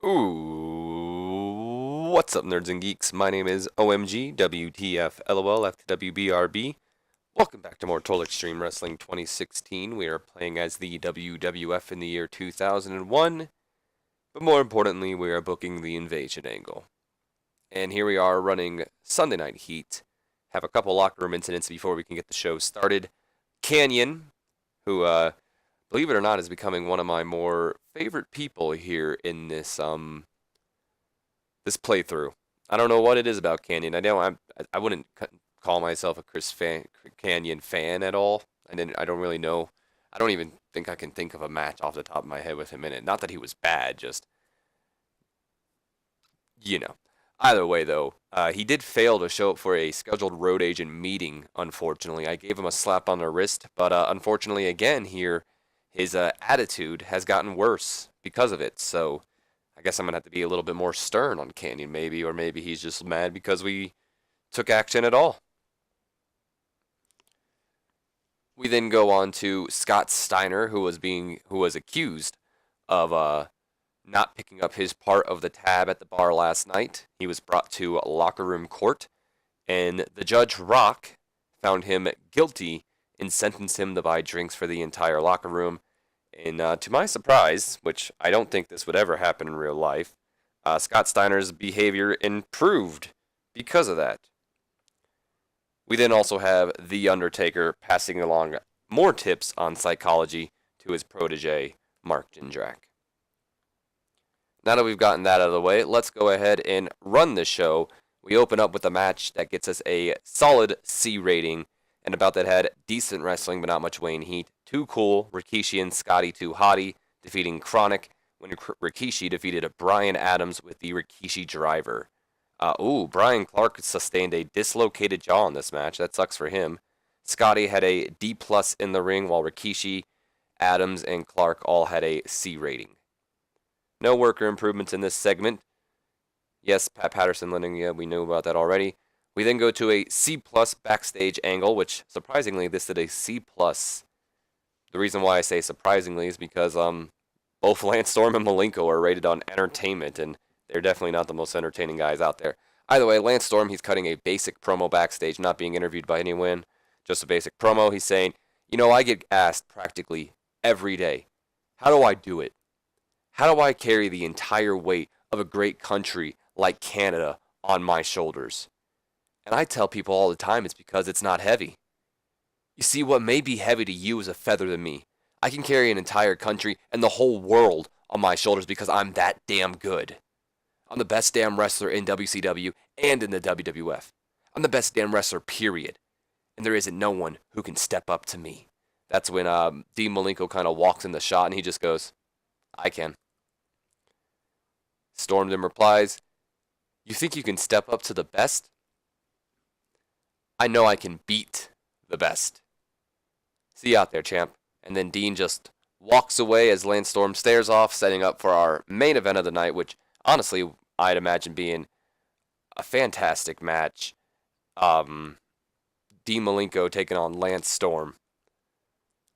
Ooh, what's up, nerds and geeks? My name is OMG, WTF, LOL, FWBRB. Welcome back to more Total Extreme Wrestling 2016. We are playing as the WWF in the year 2001, but more importantly, we are booking the invasion angle. And here we are running Sunday Night Heat. Have a couple locker room incidents before we can get the show started. Canyon, who, believe it or not, is becoming one of my more favorite people here in this playthrough. I don't know what it is about Canyon. I wouldn't call myself a Canyon fan at all. I don't really know. I don't even think I can think of a match off the top of my head with him in it. Not that he was bad, just you know. Either way, though, he did fail to show up for a scheduled road agent meeting. Unfortunately, I gave him a slap on the wrist, but unfortunately, again here, his attitude has gotten worse because of it. So I guess I'm gonna have to be a little bit more stern on Canyon, maybe, or maybe he's just mad because we took action at all. We then go on to Scott Steiner, who was accused of not picking up his part of the tab at the bar last night. He was brought to locker room court, and the judge Rock found him guilty and sentenced him to buy drinks for the entire locker room. And to my surprise, which I don't think this would ever happen in real life, Scott Steiner's behavior improved because of that. We then also have The Undertaker passing along more tips on psychology to his protege, Mark Jindrak. Now that we've gotten that out of the way, let's go ahead and run the show. We open up with a match that gets us a solid C rating, and about that had decent wrestling, but not much Wayne Heat. Too Cool, Rikishi and Scotty Too Hottie defeating Chronic when Rikishi defeated Brian Adams with the Rikishi Driver. Brian Clark sustained a dislocated jaw in this match. That sucks for him. Scotty had a D plus in the ring, while Rikishi, Adams, and Clark all had a C rating. No worker improvements in this segment. Yes, Pat Patterson landing, yeah, we knew about that already. We then go to a C plus backstage angle, which surprisingly this did a C plus. The reason why I say surprisingly is because both Lance Storm and Malenko are rated on entertainment, and they're definitely not the most entertaining guys out there. Either way, Lance Storm, he's cutting a basic promo backstage, not being interviewed by anyone, just a basic promo. He's saying, I get asked practically every day, how do I do it? How do I carry the entire weight of a great country like Canada on my shoulders? And I tell people all the time it's because it's not heavy. You see, what may be heavy to you is a feather to me. I can carry an entire country and the whole world on my shoulders because I'm that damn good. I'm the best damn wrestler in WCW and in the WWF. I'm the best damn wrestler, period. And there isn't no one who can step up to me. That's when Dean Malenko kind of walks in the shot and he just goes, I can. Storm then replies, you think you can step up to the best? I know I can beat the best. See you out there, champ. And then Dean just walks away as Lance Storm stares off, setting up for our main event of the night, which honestly I'd imagine being a fantastic match. Dean Malenko taking on Lance Storm.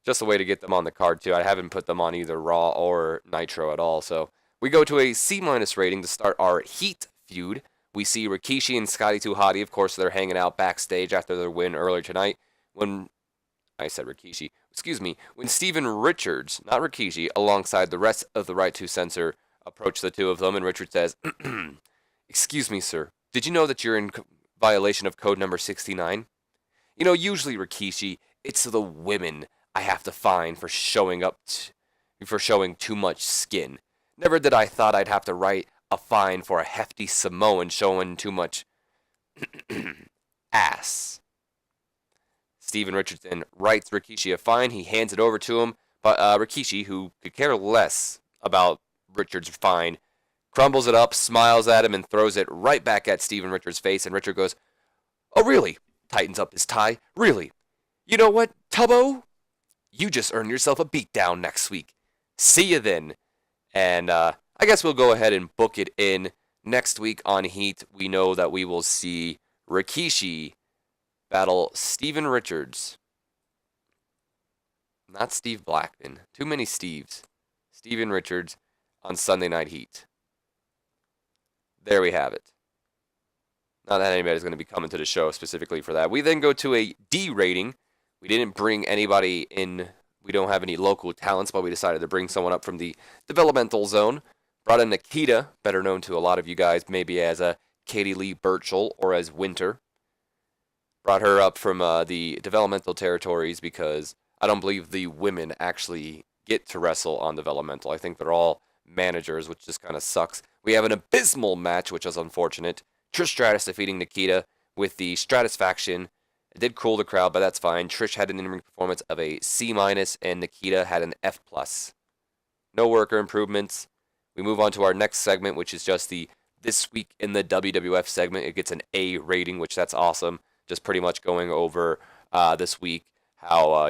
Just a way to get them on the card too. I haven't put them on either Raw or Nitro at all, so we go to a C- rating to start our Heat feud. We see Rikishi and Scotty Too Hottie. Of course, they're hanging out backstage after their win earlier tonight. When Steven Richards, not Rikishi, alongside the rest of the Right to Censor, approach the two of them, and Richards says, excuse me, sir, did you know that you're in violation of code number 69? Usually, Rikishi, it's the women I have to fine for showing too much skin. Never did I thought I'd have to write a fine for a hefty Samoan showing too much ass. Steven Richardson writes Rikishi a fine. He hands it over to him, but Rikishi, who could care less about Richards' fine, crumbles it up, smiles at him, and throws it right back at Steven Richards' face. And Richard goes, oh, really? Tightens up his tie. Really? You know what, Tubbo? You just earned yourself a beatdown next week. See you then. And I guess we'll go ahead and book it in. Next week on Heat, we know that we will see Rikishi battle Steven Richards. Not Steve Blackman. Too many Steves. Steven Richards on Sunday Night Heat. there we have it. Not that anybody's going to be coming to the show specifically for that. We then go to a D rating. We didn't bring anybody in. We don't have any local talents, but we decided to bring someone up from the developmental zone. Brought in Nikita, better known to a lot of you guys maybe as Katie Lee Burchell or as Winter. Brought her up from the developmental territories because I don't believe the women actually get to wrestle on developmental. I think they're all managers, which just kind of sucks. We have an abysmal match, which is unfortunate. Trish Stratus defeating Nikita with the Stratus faction. It did cool the crowd, but that's fine. Trish had an in-ring performance of a C-, and Nikita had an F+. No worker improvements. We move on to our next segment, which is just the This Week in the WWF segment. It gets an A rating, which that's awesome. Just pretty much going over this week how,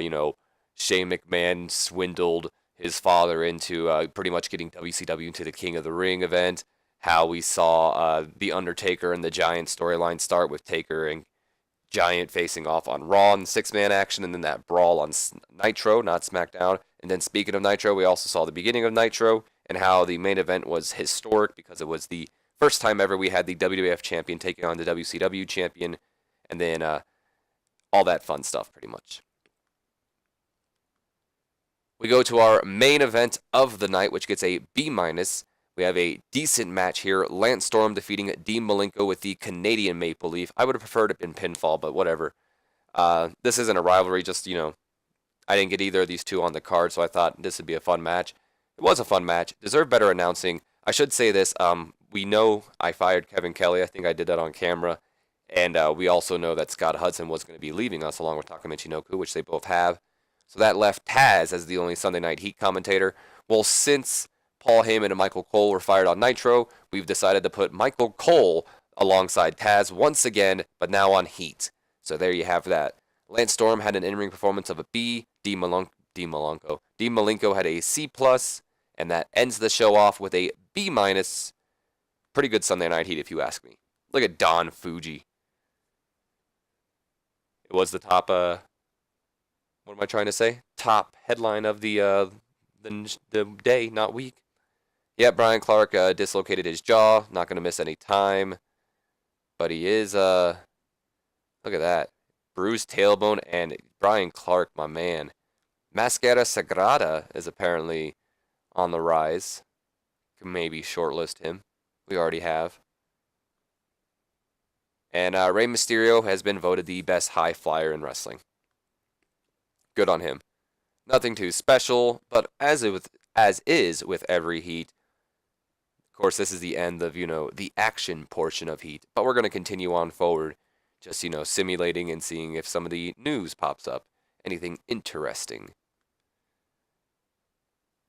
Shane McMahon swindled his father into pretty much getting WCW into the King of the Ring event. How we saw The Undertaker and the Giant storyline start with Taker and Giant facing off on Raw in 6-man action, and then that brawl on Nitro, not SmackDown. And then speaking of Nitro, we also saw the beginning of Nitro and how the main event was historic because it was the first time ever we had the WWF champion taking on the WCW champion, and then all that fun stuff pretty much. We go to our main event of the night, which gets a B-. We have a decent match here. Lance Storm defeating Dean Malenko with the Canadian Maple Leaf. I would have preferred it in pinfall, but whatever. This isn't a rivalry, just, I didn't get either of these two on the card, so I thought this would be a fun match. It was a fun match. Deserved better announcing. I should say this. We know I fired Kevin Kelly. I think I did that on camera. And we also know that Scott Hudson was going to be leaving us along with Taka Michinoku, which they both have. So that left Taz as the only Sunday Night Heat commentator. Well, since Paul Heyman and Michael Cole were fired on Nitro, we've decided to put Michael Cole alongside Taz once again, but now on Heat. So there you have that. Lance Storm had an in-ring performance of a B. Dean Malenko had a C+, and that ends the show off with a B-. Pretty good Sunday Night Heat, if you ask me. Look at Don Fuji. It was the top, what am I trying to say? Top headline of the day, not week. Yeah, Brian Clark dislocated his jaw. Not going to miss any time. But he is, look at that. Bruised tailbone, and Brian Clark, my man. Mascara Sagrada is apparently on the rise. Can maybe shortlist him. We already have. And Rey Mysterio has been voted the best high flyer in wrestling. Good on him. Nothing too special, but as is with every Heat, of course, this is the end of, the action portion of Heat. But we're going to continue on forward, just, simulating and seeing if some of the news pops up. Anything interesting.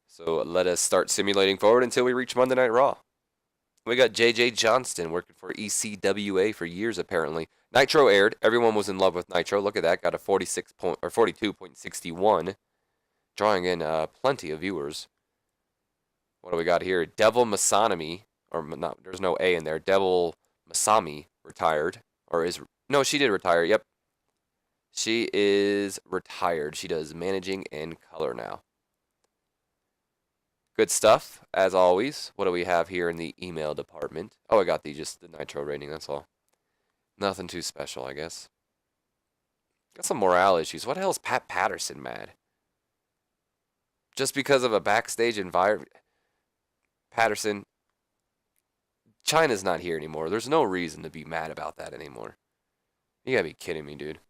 So let us start simulating forward until we reach Monday Night Raw. We got J.J. Johnston working for ECWA for years, apparently. Nitro aired. Everyone was in love with Nitro. Look at that. Got a 42.61. Drawing in plenty of viewers. What do we got here? Devil Masami. Or not, there's no A in there. Devil Masami retired. No, she did retire. Yep. She is retired. She does managing and color now. Good stuff, as always. What do we have here in the email department? Oh, I got just the Nitro rating, that's all. Nothing too special, I guess. Got some morale issues. What the hell is Pat Patterson mad? Just because of a backstage environment? Patterson, China's not here anymore. There's no reason to be mad about that anymore. You gotta be kidding me, dude.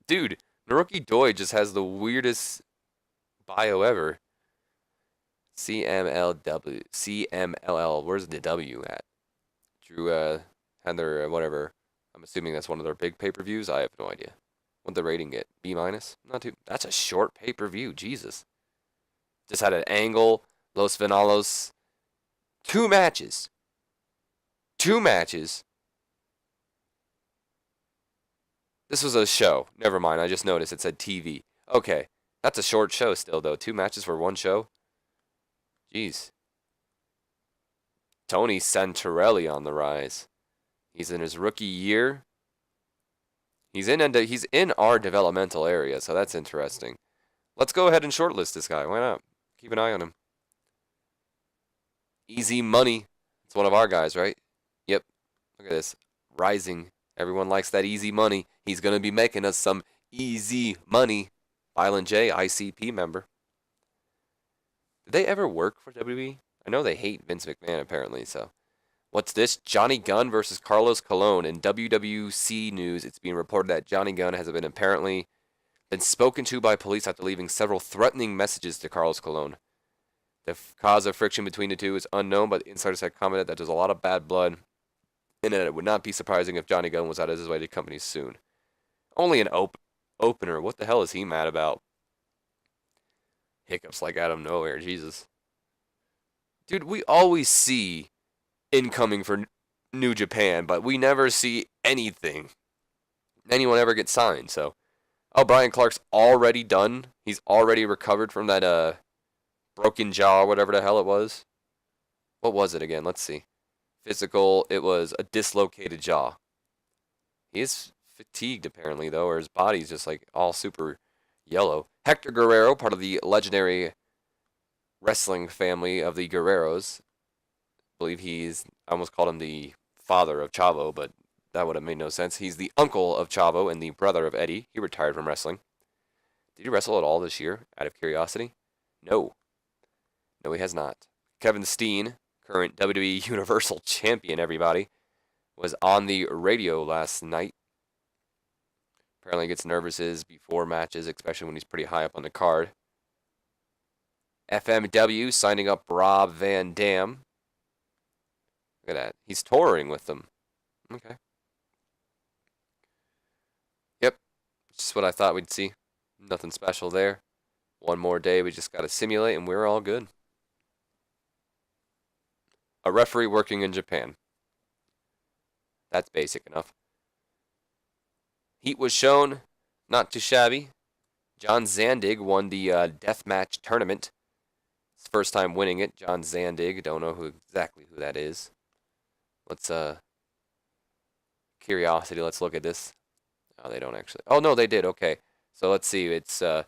Dude, Naruki Doi just has the weirdest bio ever. CMLL, where's the W at? Drew, had their, whatever. I'm assuming that's one of their big pay-per-views. I have no idea. What'd the rating get? B-? Not too, that's a short pay-per-view, Jesus. Just had an Angle, Los Venalos. 2 matches. 2 matches. This was a show. Never mind, I just noticed it said TV. Okay, that's a short show still, though. 2 matches for 1 show? Jeez. Tony Santorelli on the rise. He's in his rookie year. He's in our developmental area, so that's interesting. Let's go ahead and shortlist this guy. Why not? Keep an eye on him. Easy Money. It's one of our guys, right? Yep. Look at this. Rising. Everyone likes that easy money. He's going to be making us some easy money. Violent J, ICP member. Did they ever work for WWE? I know they hate Vince McMahon, apparently, so. What's this? Johnny Gunn versus Carlos Colon. In WWC news, it's being reported that Johnny Gunn has been spoken to by police after leaving several threatening messages to Carlos Colon. The cause of friction between the two is unknown, but insiders have commented that there's a lot of bad blood, and that it would not be surprising if Johnny Gunn was out of his way to company soon. Only an opener. What the hell is he mad about? Hiccups like out of nowhere. Jesus. Dude, we always see incoming for New Japan, but we never see anything. Anyone ever get signed, so. Oh, Brian Clark's already done. He's already recovered from that broken jaw or whatever the hell it was. What was it again? Let's see. Physical, it was a dislocated jaw. He is fatigued apparently though, or his body's just like all super yellow. Hector Guerrero, part of the legendary wrestling family of the Guerreros. I believe I almost called him the father of Chavo, but that would have made no sense. He's the uncle of Chavo and the brother of Eddie. He retired from wrestling. Did he wrestle at all this year, out of curiosity? No. No, he has not. Kevin Steen, current WWE Universal Champion, everybody, was on the radio last night. Apparently gets nervous before matches, especially when he's pretty high up on the card. FMW signing up Rob Van Dam. Look at that. He's touring with them. Okay. Yep. Just what I thought we'd see. Nothing special there. One more day we just got to simulate and we're all good. A referee working in Japan. That's basic enough. Heat was shown. Not too shabby. John Zandig won the deathmatch tournament. It's first time winning it. John Zandig. Don't know exactly who that is. Let's curiosity. Let's look at this. Oh, they don't actually. Oh no, they did. Okay. So let's see. It's the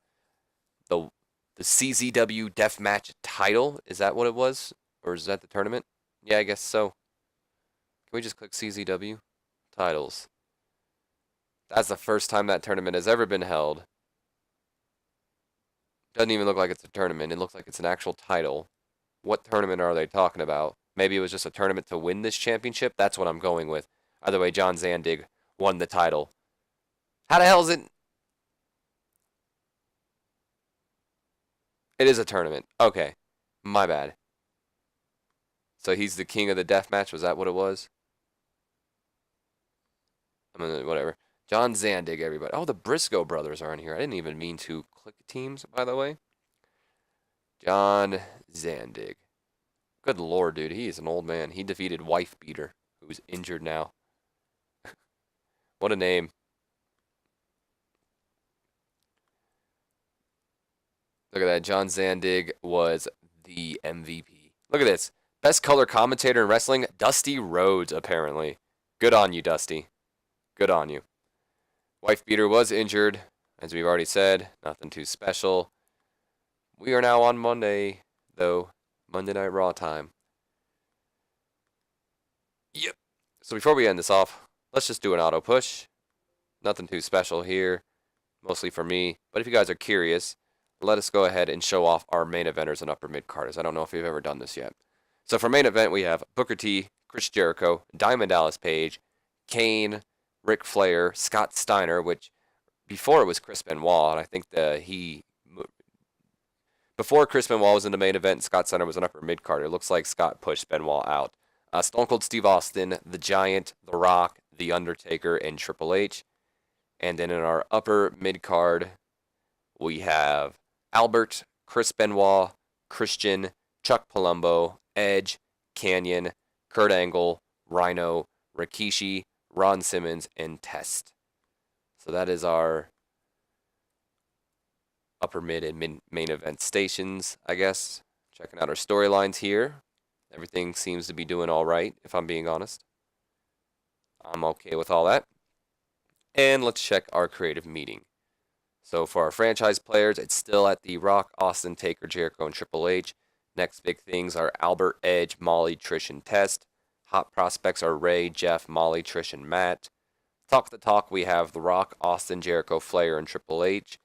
CZW deathmatch title. Is that what it was, or is that the tournament? Yeah, I guess so. Can we just click CZW titles? That's the first time that tournament has ever been held. Doesn't even look like it's a tournament. It looks like it's an actual title. What tournament are they talking about? Maybe it was just a tournament to win this championship? That's what I'm going with. Either way, John Zandig won the title. How the hell is it? It is a tournament. Okay. My bad. So he's the king of the deathmatch? Was that what it was? I mean, whatever. John Zandig, everybody. Oh, the Briscoe brothers are in here. I didn't even mean to click teams, by the way. John Zandig. Good lord, dude. He is an old man. He defeated Wife Beater, who's injured now. What a name. Look at that. John Zandig was the MVP. Look at this. Best color commentator in wrestling, Dusty Rhodes, apparently. Good on you, Dusty. Good on you. Wife Beater was injured, as we've already said. Nothing too special. We are now on Monday, though. Monday Night Raw time. Yep. So before we end this off, let's just do an auto push. Nothing too special here. Mostly for me. But if you guys are curious, let us go ahead and show off our main eventers and upper mid-carders. I don't know if we've ever done this yet. So for main event, we have Booker T, Chris Jericho, Diamond Dallas Page, Kane, Ric Flair, Scott Steiner, which before it was Chris Benoit, and I think before Chris Benoit was in the main event, Scott Steiner was an upper mid-carder. It looks like Scott pushed Benoit out. Stone Cold Steve Austin, The Giant, The Rock, The Undertaker, and Triple H. And then in our upper mid-card, we have Albert, Chris Benoit, Christian, Chuck Palumbo, Edge, Canyon, Kurt Angle, Rhino, Rikishi, Ron Simmons, and Test. So that is our upper mid and main event stations, I guess. Checking out our storylines here. Everything seems to be doing all right, if I'm being honest. I'm okay with all that. And let's check our creative meeting. So for our franchise players, it's still at The Rock, Austin, Taker, Jericho, and Triple H. Next big things are Albert, Edge, Molly, Trish, and Test. hot prospects are Ray, Jeff, Molly, Trish, and Matt. Talk the talk, we have The Rock, Austin, Jericho, Flair, and Triple H.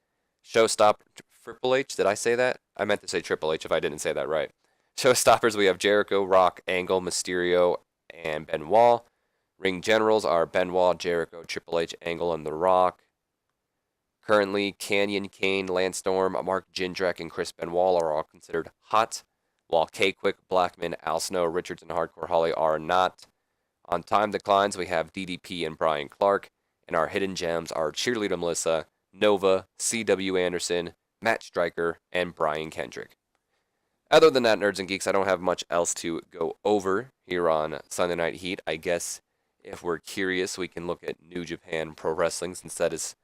Showstopper, Triple H, did I say that? I meant to say Triple H if I didn't say that right. Showstoppers, we have Jericho, Rock, Angle, Mysterio, and Benoit. Ring generals are Benoit, Jericho, Triple H, Angle, and The Rock. Currently, Canyon, Kane, Lance Storm, Mark Jindrak, and Chris Benoit are all considered hot, while K-Quick, Blackman, Al Snow, Richards, and Hardcore Holly are not. On time declines, we have DDP and Brian Clark, and our hidden gems are Cheerleader Melissa, Nova, C.W. Anderson, Matt Stryker, and Brian Kendrick. Other than that, Nerds and Geeks, I don't have much else to go over here on Sunday Night Heat. I guess if we're curious, we can look at New Japan Pro Wrestling, since that is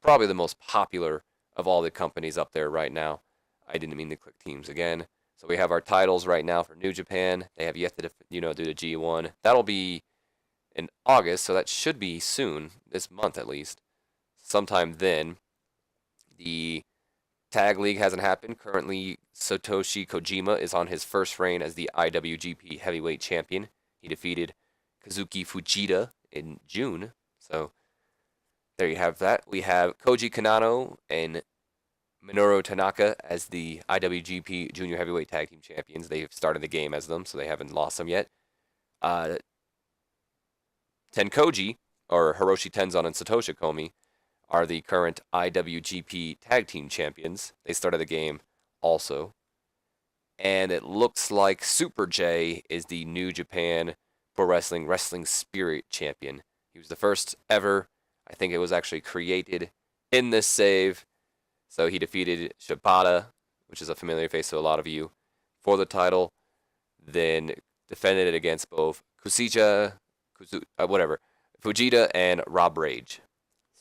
probably the most popular of all the companies up there right now. I didn't mean to click teams again. So we have our titles right now for New Japan. They have yet to, do the G1. That'll be in August, so that should be soon, this month at least. Sometime then. The Tag League hasn't happened. Currently, Satoshi Kojima is on his first reign as the IWGP Heavyweight Champion. He defeated Kazuki Fujita in June. So there you have that. We have Koji Kanano and Minoru Tanaka as the IWGP Junior Heavyweight Tag Team Champions. They've started the game as them, so they haven't lost them yet. Tenkoji, or Hiroshi Tenzan and Satoshi Komi, are the current IWGP Tag Team Champions. They started the game also. And it looks like Super J is the New Japan Pro Wrestling Wrestling Spirit Champion. He was the first ever. I think it was actually created in this save. So he defeated Shibata, which is a familiar face to a lot of you, for the title. Then defended it against both Fujita and Rob Rage.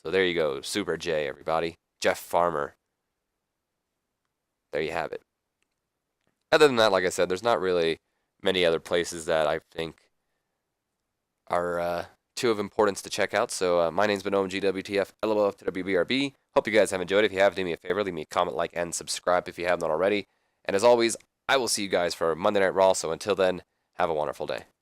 So there you go, Super J, everybody. Jeff Farmer. There you have it. Other than that, like I said, there's not really many other places that I think are too of importance to check out. So my name's been OMGWTF, LOL to WBRB. Hope you guys have enjoyed. If you have, do me a favor, leave me a comment, like, and subscribe if you have not already. And as always, I will see you guys for Monday Night Raw. So until then, have a wonderful day.